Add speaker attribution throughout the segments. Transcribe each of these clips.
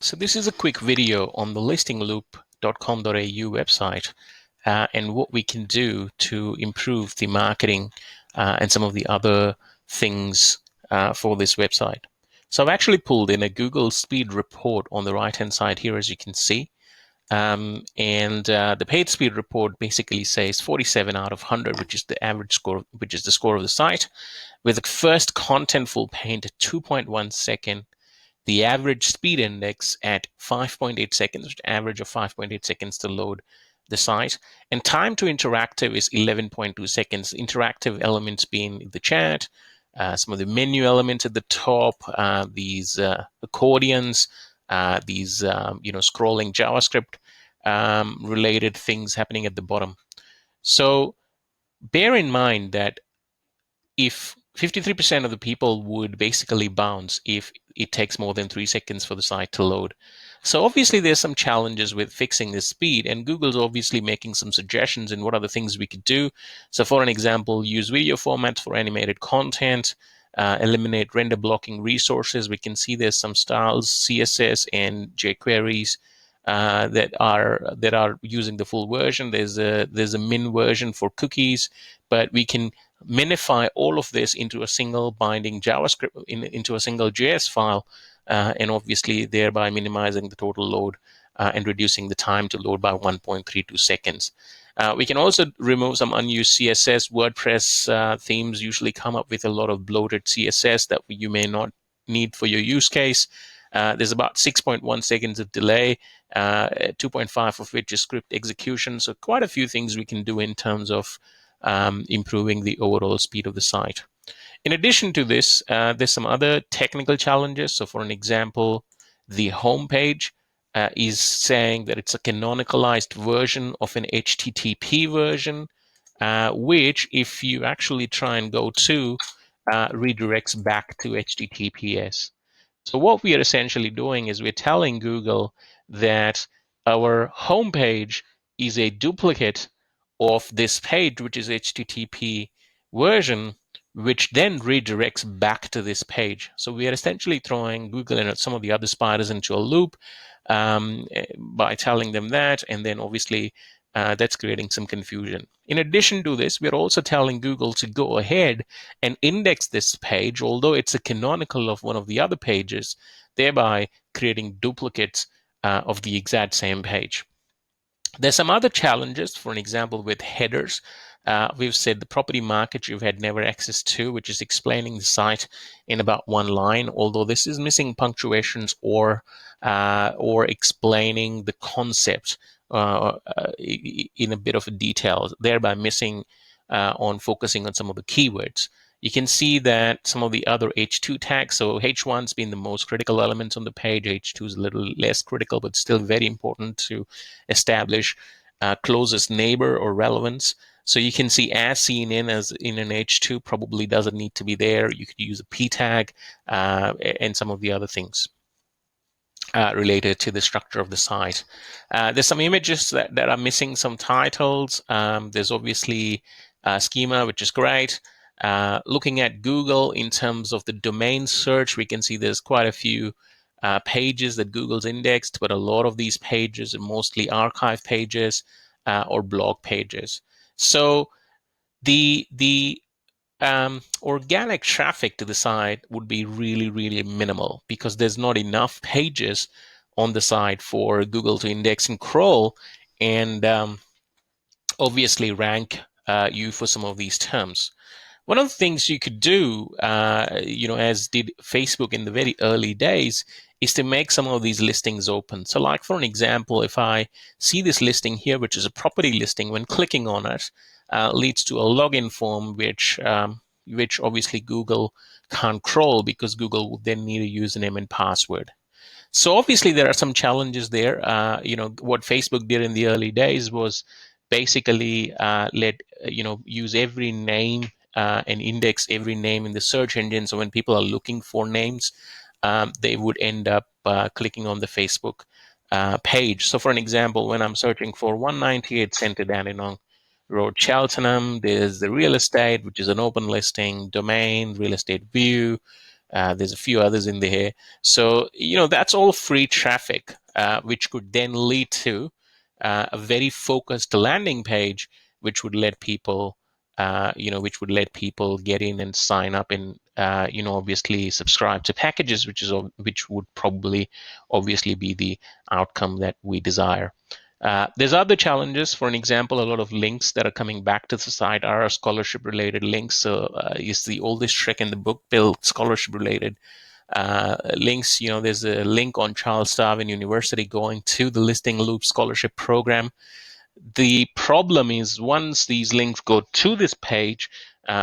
Speaker 1: So this is a quick video on the listingloop.com.au website and what we can do to improve the marketing and some of the other things for this website. So I've actually pulled in a Google speed report on the right-hand side here, as you can see. The page speed report basically says 47 out of 100, which is the average score, which is the score of the site, with the first contentful paint at 2.1 second, the average speed index at 5.8 seconds, average of 5.8 seconds to load the site, and time to interactive is 11.2 seconds. Interactive elements being the chat, some of the menu elements at the top, these accordions, these scrolling JavaScript related things happening at the bottom. So bear in mind that if 53% of the people would basically bounce if it takes more than 3 seconds for the site to load. So obviously there's some challenges with fixing this speed, and Google's obviously making some suggestions in what are the things we could do. So for an example, use video formats for animated content, eliminate render blocking resources. We can see there's some styles, CSS and jQueries that are using the full version. There's a min version for cookies, but we can minify all of this into a single binding JavaScript, into a single JS file, and obviously thereby minimizing the total load and reducing the time to load by 1.32 seconds. We can also remove some unused CSS. WordPress themes usually come up with a lot of bloated CSS that you may not need for your use case. There's about 6.1 seconds of delay, 2.5 of which is script execution. So quite a few things we can do in terms of improving the overall speed of the site. In addition to this, there's some other technical challenges. So for an example, the homepage is saying that it's a canonicalized version of an HTTP version, which if you actually try and go to, redirects back to HTTPS. So what we are essentially doing is we're telling Google that our homepage is a duplicate of this page, which is HTTP version, which then redirects back to this page. So we are essentially throwing Google and some of the other spiders into a loop by telling them that, and then obviously that's creating some confusion. In addition to this, we're also telling Google to go ahead and index this page, although it's a canonical of one of the other pages, thereby creating duplicates of the exact same page. There's some other challenges, for an example, with headers. We've said the property market you've had never access to, which is explaining the site in about one line, although this is missing punctuations or explaining the concept in a bit of a detail, thereby missing on focusing on some of the keywords. You can see that some of the other H2 tags, so H1's been the most critical elements on the page, H2 is a little less critical, but still very important to establish closest neighbor or relevance. So you can see as seen in as in an H2 probably doesn't need to be there. You could use a P tag and some of the other things related to the structure of the site. There's some images that are missing some titles. There's obviously schema, which is great. Looking at Google in terms of the domain search, we can see there's quite a few pages that Google's indexed, but a lot of these pages are mostly archive pages or blog pages. So the organic traffic to the site would be really, really minimal because there's not enough pages on the site for Google to index and crawl and obviously rank you for some of these terms. One of the things you could do, as did Facebook in the very early days, is to make some of these listings open. So like for an example, if I see this listing here, which is a property listing, when clicking on it, leads to a login form, which obviously Google can't crawl because Google would then need a username and password. So obviously there are some challenges there. What Facebook did in the early days was basically use every name and index every name in the search engine. So when people are looking for names, they would end up clicking on the Facebook page. So for an example, when I'm searching for 198 Centre Dandenong Road, Cheltenham, there's the real estate, which is an open listing, domain, real estate view, There's a few others in there. So, that's all free traffic, which could then lead to a very focused landing page, which would let people, get in and sign up and, obviously subscribe to packages, which would probably obviously be the outcome that we desire. There's other challenges. For an example, a lot of links that are coming back to the site are scholarship related links. So it's the oldest trick in the book, build scholarship related links. There's a link on Charles Darwin University going to the Listing Loop scholarship program. The problem is once these links go to this page,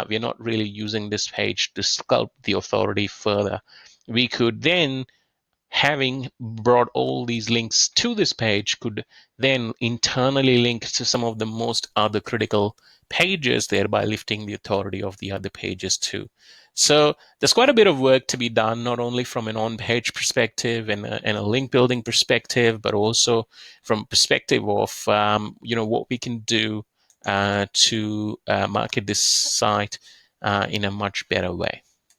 Speaker 1: we're not really using this page to sculpt the authority further. We could then, having brought all these links to this page, could then internally link to some of the most other critical pages, thereby lifting the authority of the other pages too. So there's quite a bit of work to be done, not only from an on-page perspective and a link building perspective, but also from perspective of what we can do to market this site in a much better way.